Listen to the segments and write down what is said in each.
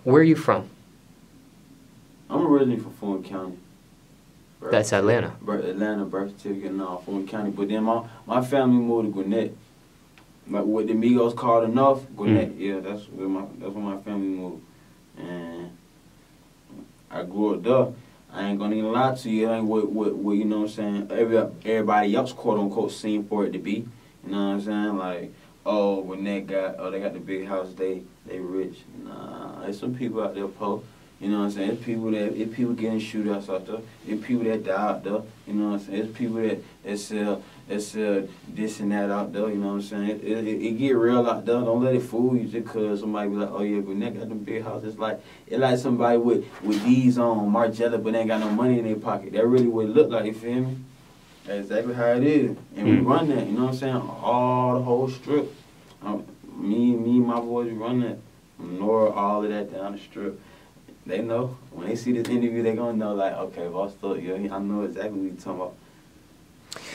Where are you from? I'm originally from Fulton County. That's Atlanta. Atlanta, birth certificate, no, Fulton County. But then my family moved to Gwinnett. Like what the Migos called enough, Gwinnett. Yeah, that's where my family moved. And I grew up there. I ain't gonna even lie to you. It ain't what you know what I'm saying, everybody else quote unquote seen for it to be. You know what I'm saying? Like, oh, they got the big house, they rich. Nah, there's some people out there poor. You know what I'm saying? It's people getting shootouts out there. It's people that die out there. You know what I'm saying? It's people that sell this and that out there. You know what I'm saying? It get real out there. Don't let it fool you just because somebody be like, oh yeah, but they got them big house. It's like somebody with these on Margiela, but they ain't got no money in their pocket. That really what it look like. You feel me? That's exactly how it is. And we run that. You know what I'm saying? All the whole strip. Me and my boys run that. Ignore all of that down the strip. They know. When they see this interview, they gonna know, like, okay, Bosssedup, yeah, I know exactly what you're talking about.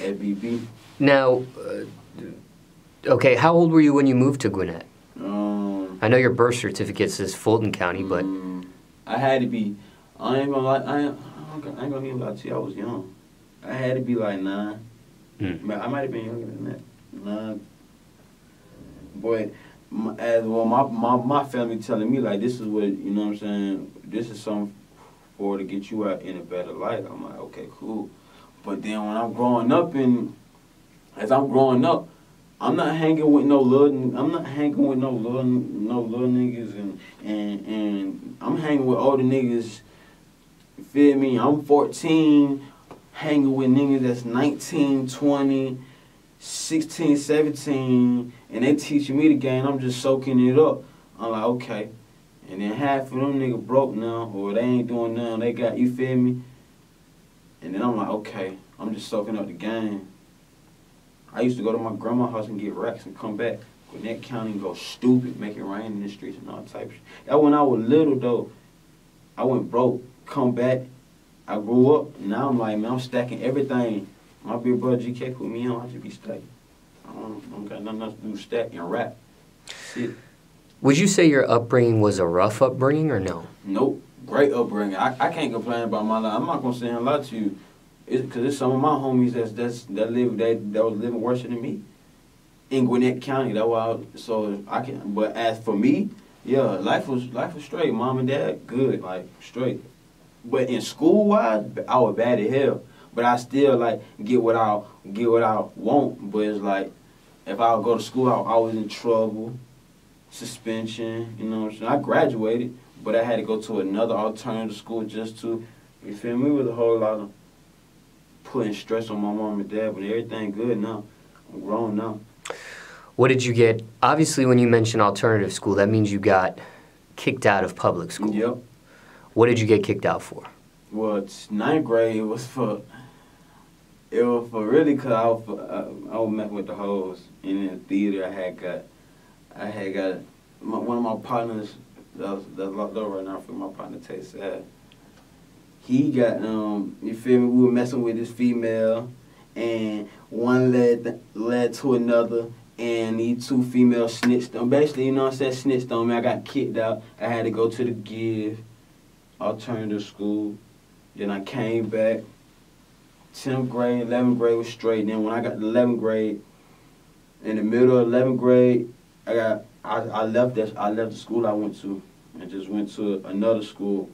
FBB. Now, okay, how old were you when you moved to Gwinnett? I know your birth certificate says Fulton County, but... I had to be, I ain't gonna even lie to you, I was young. I had to be like 9. I might have been younger than that. 9. But... my family telling me, like, this is what, you know what I'm saying, this is something for to get you out in a better light. I'm like, okay, cool. But then when I'm growing up, I'm not hanging with no little niggas, and I'm hanging with older niggas, you feel me? I'm 14, hanging with niggas that's 19, 20, 16, 17, and they teaching me the game. I'm just soaking it up. I'm like, okay. And then half of them niggas broke now, or they ain't doing nothing. They got, you feel me? And then I'm like, okay, I'm just soaking up the game. I used to go to my grandma's house and get racks and come back. Gwinnett County and go stupid, make it rain in the streets and all type of shit. That when I was little though, I went broke, come back. I grew up. Now I'm like, man, I'm stacking everything. My big brother GK put me on, I just be stacking. I don't got nothing else to do, stack and rap. Shit. Would you say your upbringing was a rough upbringing or no? Nope. Great upbringing. I can't complain about my life. I'm not gonna say a lot to you. Because it's some of my homies that was living worse than me. In Gwinnett County. That's why but as for me, yeah, life was straight. Mom and dad, good, like straight. But in school wise, I was bad as hell. But I still like get what I want. But it's like if I would go to school, I was in trouble, suspension. You know what I'm saying? I graduated, but I had to go to another alternative school just to. You feel me? It was a whole lot of putting stress on my mom and dad. But everything good now. I'm grown now. What did you get? Obviously, when you mention alternative school, that means you got kicked out of public school. Yep. What did you get kicked out for? Well, it's 9th grade. It was for really because I was messing with the hoes in the theater. I had got one of my partners that's locked up right now for my partner Tats. He got you feel me? We were messing with this female, and one led to another, and these 2 females snitched on. Basically, you know what I'm saying? Snitched on me. I got kicked out. I had to go to the Give alternative school. Then I came back. 10th grade, 11th grade was straight. Then when I got to 11th grade, in the middle of 11th grade, I left the school I went to and just went to another school.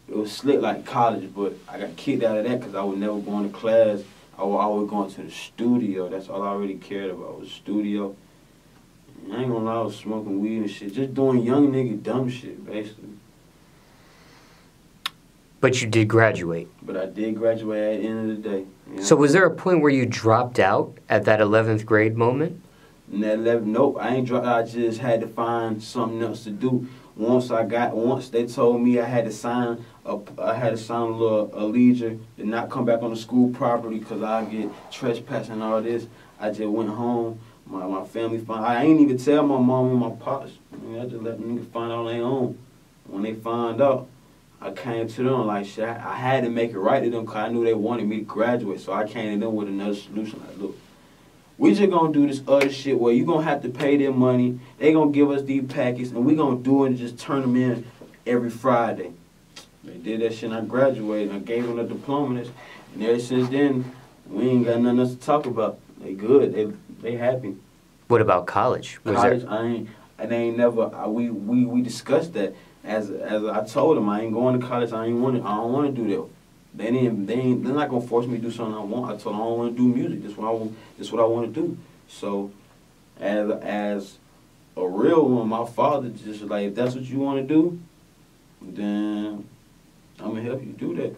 It was slick like college, but I got kicked out of that because I was never going to class. I was always going to the studio. That's all I really cared about was the studio. And I ain't gonna lie, I was smoking weed and shit, just doing young nigga dumb shit, basically. But you did graduate. But I did graduate at the end of the day. You know? So was there a point where you dropped out at that 11th grade moment? In that 11th, nope, I ain't dropped out. I just had to find something else to do. Once they told me I had to sign a little allegiance to not come back on the school property because I get trespassing and all this. I just went home. My family I ain't even tell my mom and my pops. I just let them niggas find out on their own. When they find out, I came to them like shit. I had to make it right to them because I knew they wanted me to graduate. So I came to them with another solution. Like, look, We just gonna do this other shit where you gonna have to pay them money. They gonna give us these packets, and we gonna do it and just turn them in every Friday. They did that shit, and I graduated. I gave them the diplomas, and ever since then, we ain't got nothing else to talk about. They good. They happy. What about college? College, they ain't never. We discussed that. As I told them, I ain't going to college. I don't want to do that. They're not gonna force me to do something I want. I told them I don't want to do music. This is what I want to do. So, as a real one, my father just like, if that's what you want to do, then I'm gonna help you do that.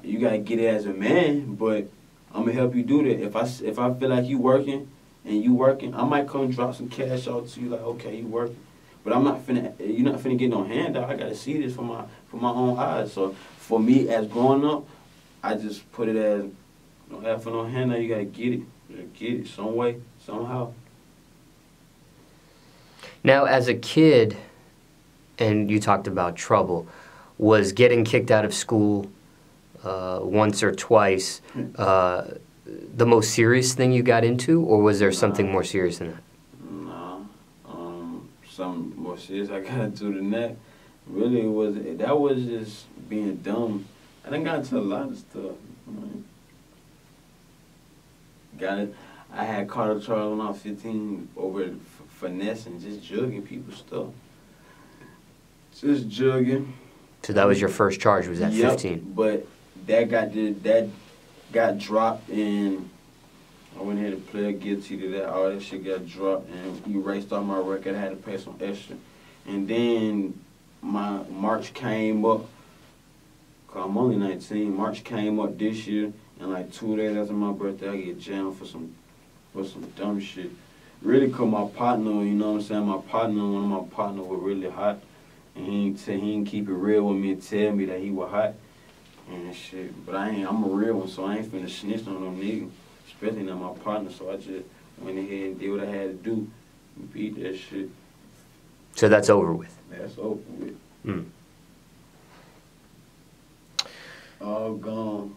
You gotta get it as a man, but I'm gonna help you do that. If I feel like you working, I might come drop some cash out to you. Like, okay, you working. But you're not finna get no handout. I gotta see this for my own eyes. So for me, as growing up, I just put it as, don't have for no handout. You gotta get it some way, somehow. Now, as a kid, and you talked about trouble, was getting kicked out of school once or twice the most serious thing you got into, or was there something more serious than that? Something more serious I got into than that. Really, that was just being dumb. I done got into a lot of stuff. Got it. I had caught a charge when I was 15 over finessing, just jugging people's stuff. Just jugging. So that was your first charge, was at 15? But that got dropped, and I went ahead and pled guilty to that. All that shit got dropped and erased off my record. I had to pay some extra. And then my March came up, cause I'm only 19. March came up this year, and like 2 days after my birthday, I get jammed for some dumb shit. Really, cause my partner, you know what I'm saying? One of my partners was really hot, and he didn't keep it real with me and tell me that he was hot and shit. But I'm a real one, so I ain't finna snitch on no nigga. Especially not my partner, so I just went ahead and did what I had to do and beat that shit. So that's over with? That's over with. Mm. All gone.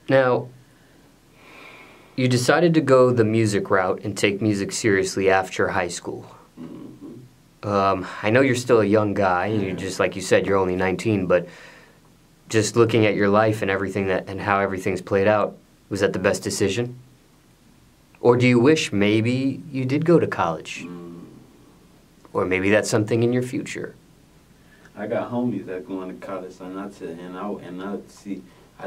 Now, you decided to go the music route and take music seriously after high school. Mm-hmm. I know you're still a young guy, and you just, like you said, you're only 19, but just looking at your life and everything and how everything's played out, was that the best decision? Or do you wish maybe you did go to college? Or maybe that's something in your future? I got homies that going to college, and I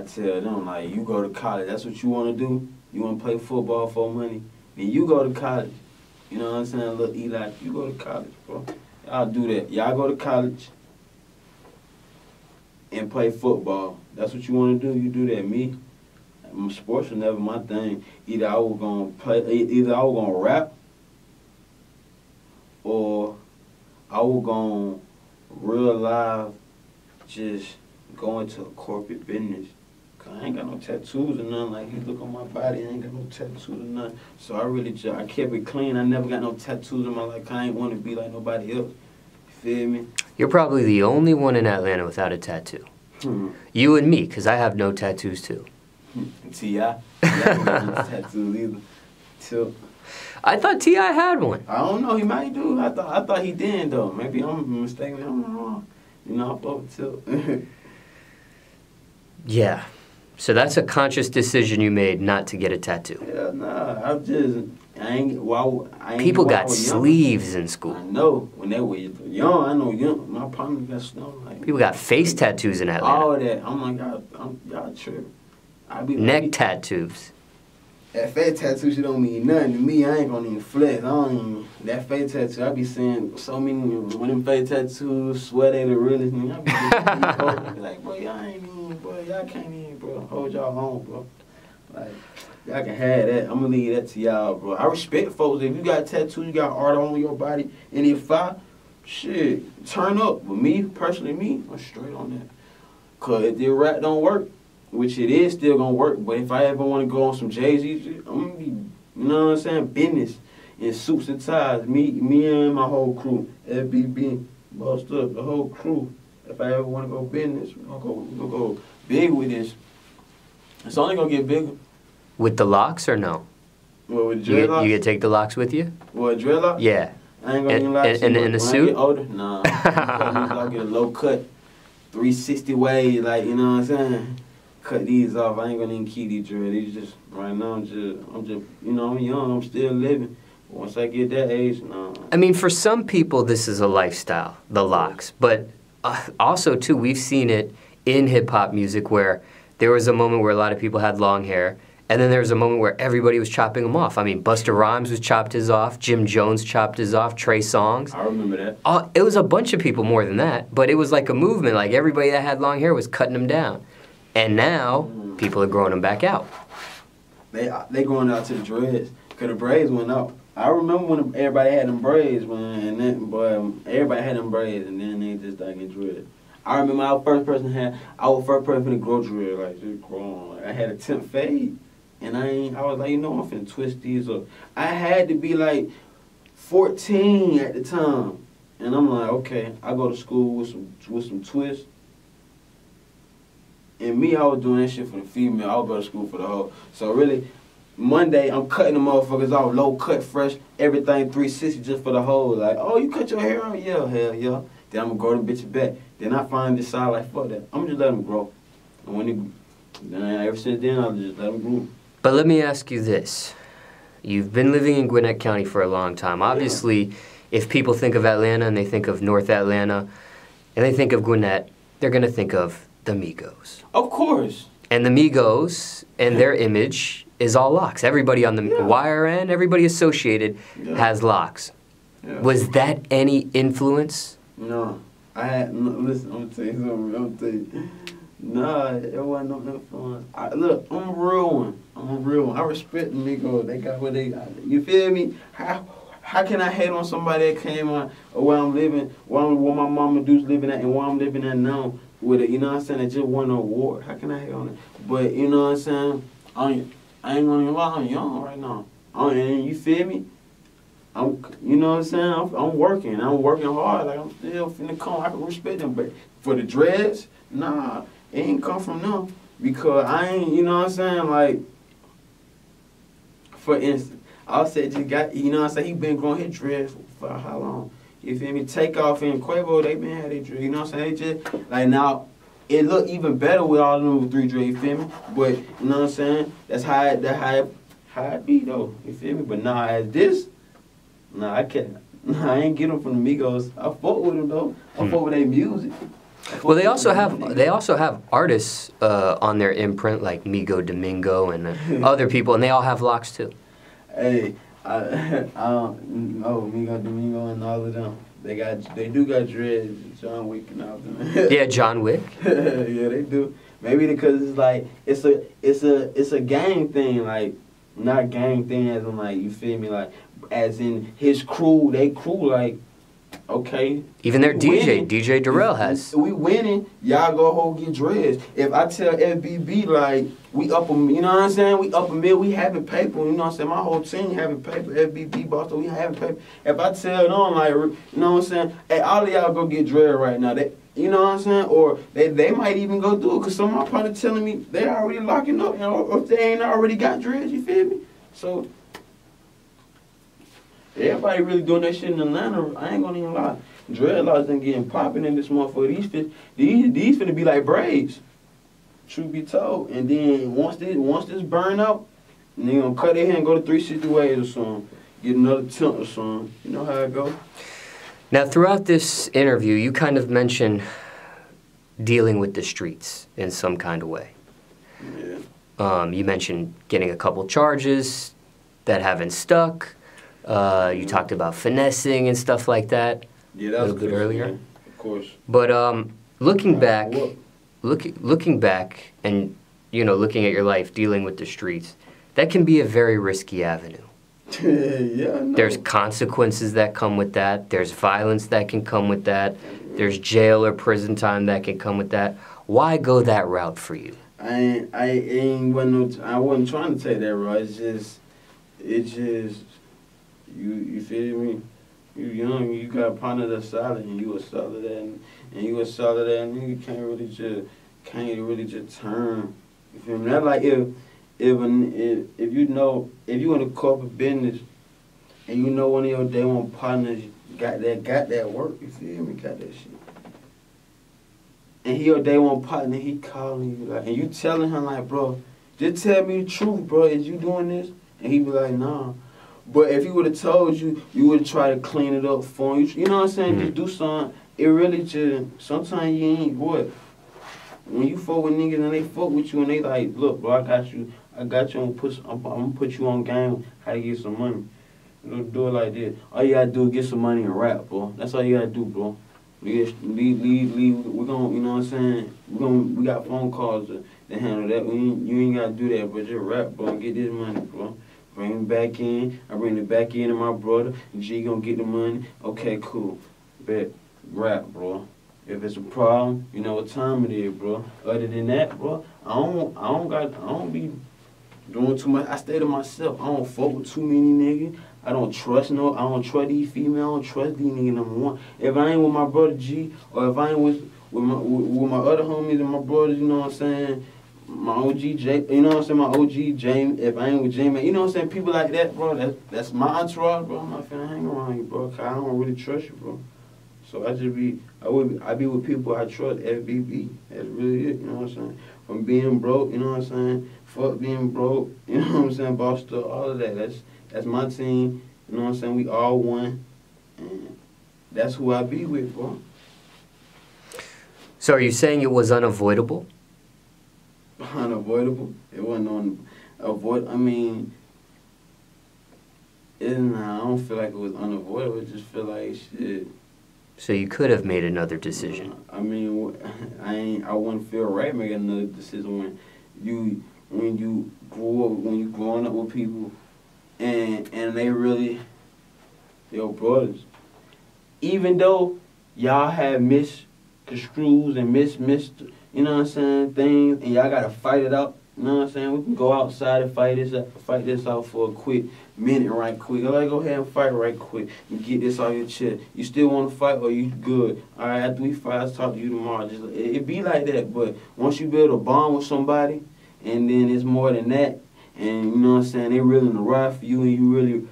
tell them, like, you go to college, that's what you want to do? You want to play football for money? Then you go to college. You know what I'm saying? Little Eli, you go to college, bro. Y'all do that. Y'all go to college and play football. That's what you want to do? You do that. Me? Sports was never my thing. Either I was gonna rap, or I was gonna real live just go into a corporate business. Cause I ain't got no tattoos or nothing. Like, you look on my body, I ain't got no tattoos or nothing. So I kept it clean. I never got no tattoos in my life. I ain't want to be like nobody else. You feel me? You're probably the only one in Atlanta without a tattoo. You and me, because I have no tattoos too. T.I. don't got no tattoos either. Till. I thought T.I. had one. I don't know. He might do. I thought he did, though. Maybe I'm mistaken. I'm wrong. You know, I'm over Till. Yeah. So that's a conscious decision you made not to get a tattoo. Yeah, nah. I ain't. People got sleeves in school. I know. When they were young, I know young. My partner got snow. Like, people got face tattoos in Atlanta. All that. I'm like, y'all tripping. Neck tattoos. That face tattoo shit don't mean nothing to me. I ain't gonna even flex. That face tattoo, I be seeing so many when them face tattoos, swear they the realest. I be like, bro, y'all can't even, bro. Hold y'all on, bro. Like, y'all can have that. I'm gonna leave that to y'all, bro. I respect folks. If you got tattoos, you got art on your body, and if turn up. But me, personally, I'm straight on that. Cause if the rap don't work, which it is still gonna work, but if I ever want to go on some Jay-Z shit, I'm gonna be, you know what I'm saying, business in suits and ties. Me and my whole crew, FBB, Bosssedup, the whole crew. If I ever want to go business, we're gonna go big with this. It's only gonna get bigger. With the locks or no? What, with dreadlocks? You get to take the locks with you? What, dreadlocks? Yeah. I ain't gonna even lie to you. In a when suit? I get older, nah. I get a low cut, 360 wave, like, you know what I'm saying? Cut these off. I ain't gonna even keep these dreads. These just, right now, I'm just, you know, I'm young. I'm still living. Once I get that age, nah. I mean, for some people, this is a lifestyle, the locks. But also, too, we've seen it in hip-hop music where there was a moment where a lot of people had long hair, and then there was a moment where everybody was chopping them off. I mean, Busta Rhymes was chopped his off, Jim Jones chopped his off, Trey Songz. I remember that. It was a bunch of people more than that, but it was like a movement. Like, everybody that had long hair was cutting them down. And now, people are growing them back out. They going out to the dreads, because the braids went out. I remember when everybody had them braids, man, and then, boy, everybody had them braids, and then they just started getting dread. I remember I was first person to grow dread, like, just grow on. I had a temp fade, and I was like, you know, I'm finna twist these up. I had to be like 14 at the time, and I'm like, okay, I go to school with some twists. And me, I was doing that shit for the female. I would go to school for the hoe. So really, Monday, I'm cutting the motherfuckers off, low cut, fresh, everything 360 just for the hoe. Like, oh, you cut your hair off? Yeah, hell yeah. Then I'm gonna grow the bitch back. Then I finally decide, like, fuck that. I'm just let them grow. And then ever since then, I'll just let them grow. But let me ask you this. You've been living in Gwinnett County for a long time. Obviously, if people think of Atlanta and they think of North Atlanta and they think of Gwinnett, they're gonna think of the Migos. Of course. And the Migos and their image is all locks. Everybody on the wire end, everybody associated has locks. Yeah. Was that any influence? No. Listen, I'm gonna tell you something. Nah, it wasn't no influence. Look, I'm a real one. I respect the Migos. They got what they got. You feel me? How can I hate on somebody that came on where I'm living, where my mama dude's living at, and where I'm living at now? With it, you know what I'm saying? It just won an award. How can I hate on it? But you know what I'm saying? I ain't gonna lie. I'm young right now. And you feel me? You know what I'm saying? I'm working. I'm working hard. Like, I'm still finna come. I can respect them. But for the dreads, nah, it ain't come from them because I ain't. You know what I'm saying? Like, for instance, I'll say just got. You know what I'm saying? He been growing his dreads for how long? You feel me? Takeoff and Quavo, they been had their dread. You know what I'm saying? They just, like, now, it look even better with all them 3 dread, you feel me? But, you know what I'm saying? That's how it be, though. You feel me? But nah, as this, nah, I can't. Nah, I ain't get them from the Migos. I fuck with them, though. I fuck with their music. Well, they also have artists on their imprint, like Migo Domingo and other people, and they all have locks, too. Hey. I don't know, Migo Domingo and all of them. They do got dreads, John Wick and all of them. Yeah, John Wick. Yeah, they do. Maybe because it's like it's a gang thing, like not gang thing as in like you feel me, like as in his crew, they crew like okay. Even their DJ Darrell has. We winning, y'all go home get dreads. If I tell FBB like we up a, you know what I'm saying? We up a mill, we having paper, you know what I'm saying? My whole team having paper, FBB Boston, we having paper. If I tell them like, you know what I'm saying? Hey, all of y'all go get dread right now. They, you know what I'm saying? Or they might even go do it because some of my partners telling me they already locking up, you know, or if they ain't already got dreads, you feel me? So everybody really doing that shit in Atlanta. I ain't gonna even lie. Dreadlocks done getting popping in this motherfucker. These finna be like braids. Truth be told. And then once this burn out, and they gonna cut their hair and go to 360 waves or something. Get another tint or something. You know how it go. Now, throughout this interview, you kind of mentioned dealing with the streets in some kind of way. Yeah. You mentioned getting a couple charges that haven't stuck. You talked about finessing and stuff like that. Yeah, that was a little bit earlier. Yeah, of course. But looking back, and looking at your life dealing with the streets, that can be a very risky avenue. Yeah, I know. There's consequences that come with that. There's violence that can come with that. There's jail or prison time that can come with that. Why go that route for you? I wasn't trying to take that route. It's just you feel me? You young, you got a partner that's solid, and you a solid and you a solid and you can't really just turn. You feel me? That's like if you in a corporate business and you know one of your day one partners got that work, you feel me, got that shit. And he your day one partner, he calling you like, and you telling him like, bro, just tell me the truth, bro. Is you doing this? And he be like, nah. But if he would have told you, you would try to clean it up for him. You know what I'm saying? Just do something. It really just, sometimes you ain't, what? When you fuck with niggas and they fuck with you and they like, look, bro, I got you, I'm gonna put you on game how to get some money. Don't do it like this. All you gotta do is get some money and rap, bro. That's all you gotta do, bro. Leave. We're gonna, you know what I'm saying? We got phone calls to handle that. You ain't gotta do that, but just rap, bro, and get this money, bro. Bring it back in. I bring it back in to my brother. G gonna get the money. Okay, cool. Bet. Rap, bro. If it's a problem, you know what time it is, bro. Other than that, bro, I don't be doing too much. I stay to myself. I don't fuck with too many niggas. I don't trust these females. I don't trust these niggas number one. If I ain't with my brother G, or if I ain't with my other homies and my brothers, you know what I'm saying? My OG J, you know what I'm saying? My OG James. If I ain't with J, man, you know what I'm saying? People like that, bro. That's my entourage, bro. I'm not finna hang around you, bro. Cause I don't really trust you, bro. So I be with people I trust. FBB. That's really it. You know what I'm saying? From being broke, you know what I'm saying? Fuck being broke. You know what I'm saying? Bosssedup, all of that. That's my team. You know what I'm saying? We all one, and that's who I be with, bro. So are you saying it was unavoidable? Unavoidable? It wasn't I mean, I don't feel like it was unavoidable. I just feel like shit. So you could have made another decision. I mean, I wouldn't feel right making another decision when you growing up with people and they really your brothers. Even though y'all have misconstrued and missed, you know what I'm saying, things, and y'all gotta fight it out. You know what I'm saying? We can go outside and fight this out for a quick minute right quick. Like, go ahead and fight right quick and get this off your chest. You still want to fight or you good? All right, after we fight, I'll talk to you tomorrow. Just it be like that, but once you build a bond with somebody, and then it's more than that, and you know what I'm saying, they willing to ride for you, and you really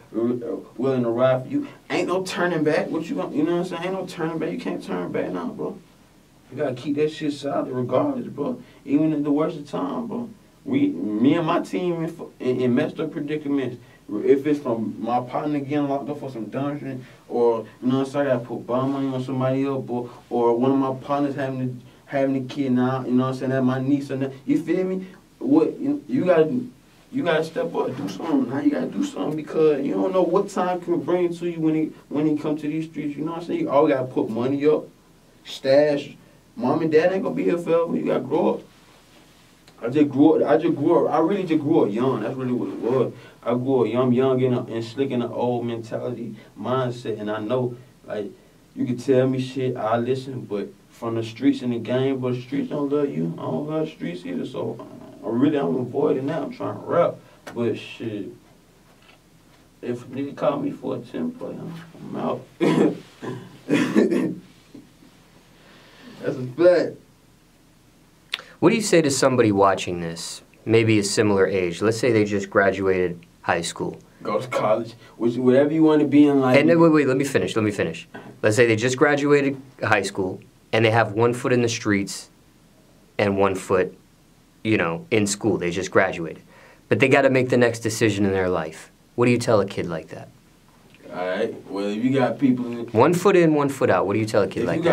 willing to ride for you, ain't no turning back. You know what I'm saying? Ain't no turning back. You can't turn back now, bro. You gotta keep that shit solid regardless, bro. Even at the worst of time, bro. Me and my team in messed up predicaments. If it's from my partner getting locked up for some dumb shit, or you know what I'm saying, I gotta put bomb money on somebody else, or one of my partners having a kid now, you know what I'm saying, that my niece and that. You feel me? What you gotta step up, do something. Now you gotta do something because you don't know what time can bring it to you when he come to these streets. You know what I'm saying? You always gotta put money up, stash. Mom and dad ain't gonna be here forever. You gotta grow up. I really just grew up young. That's really what it was. I grew up young and slick in an old mentality, mindset. And I know, like, you can tell me shit, I listen, but from the streets and the game, but the streets don't love you. I don't love the streets either. So I'm avoiding that. I'm trying to rap. But shit, if a nigga call me for a 10 play, I'm out. That's a fact. What do you say to somebody watching this, maybe a similar age? Let's say they just graduated high school. Go to college, whatever you want to be in life. And then, wait, let me finish. Let's say they just graduated high school, and they have 1 foot in the streets and 1 foot, in school. They just graduated. But they got to make the next decision in their life. What do you tell a kid like that? All right, well, if you got people... 1 foot in, 1 foot out. What do you tell a kid like that?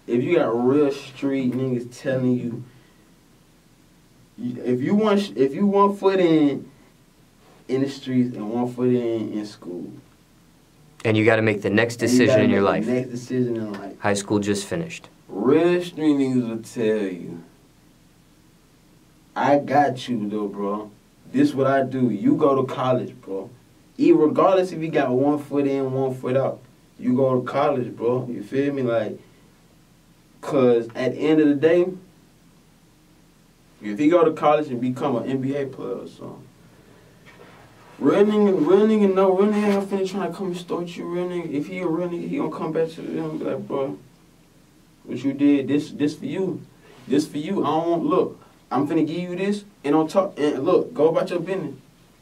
If you got real street niggas telling you, if you 1 foot in the streets and 1 foot in school, and you got to make the next decision in your life. Next decision in life. High school just finished. Real street niggas will tell you, I got you though, bro. This what I do. You go to college, bro. Regardless if you got 1 foot in, 1 foot out, you go to college, bro. You feel me? Like. Because at the end of the day, if he go to college and become an NBA player or something, real nigga ain't finna try to come and start you, real nigga. If he a real nigga, he gonna come back to them and be like, bro, what you did, this for you. This for you. I don't want, look, I'm finna give you this, and on top, and look, go about your business.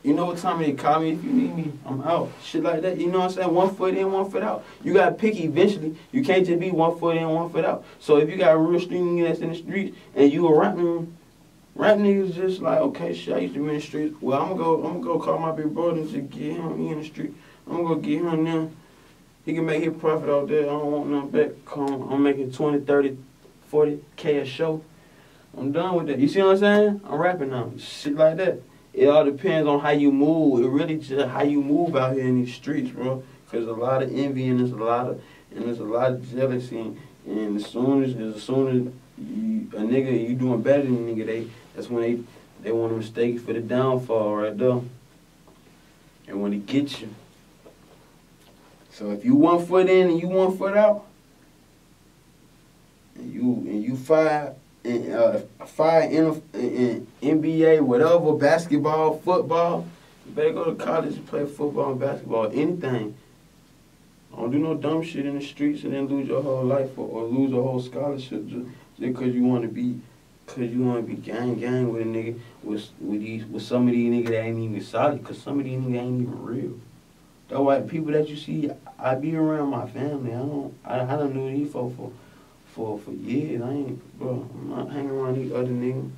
You know what time they call me if you need me. I'm out. Shit like that. You know what I'm saying? 1 foot in, 1 foot out. You gotta pick eventually. You can't just be 1 foot in, 1 foot out. So if you got a real street nigga that's in the streets and you a rap niggas just like, okay, shit, I used to be in the streets. Well, I'm gonna go call my big brother and just get him. He in the street. I'm gonna go get him now. He can make his profit out there. I don't want nothing back. I'm making 20, 30, 40K a show. I'm done with that. You see what I'm saying? I'm rapping now. Shit like that. It all depends on how you move. It really just how you move out here in these streets, bro. Cause a lot of envy and there's a lot of jealousy. And as soon as you, a nigga you doing better than a nigga, that's when they want to mistake you for the downfall right there. And when it gets you. So if you 1 foot in and you 1 foot out, and you five in NBA, whatever, basketball, football, you better go to college and play football and basketball, anything. Don't do no dumb shit in the streets and then lose your whole life or lose a whole scholarship just because you want to be gang with a nigga with some of these niggas that ain't even solid, cause some of these niggas ain't even real. That's why people that you see, I be around my family. I done knew these folks for years. Bro, I'm not hanging around these other niggas.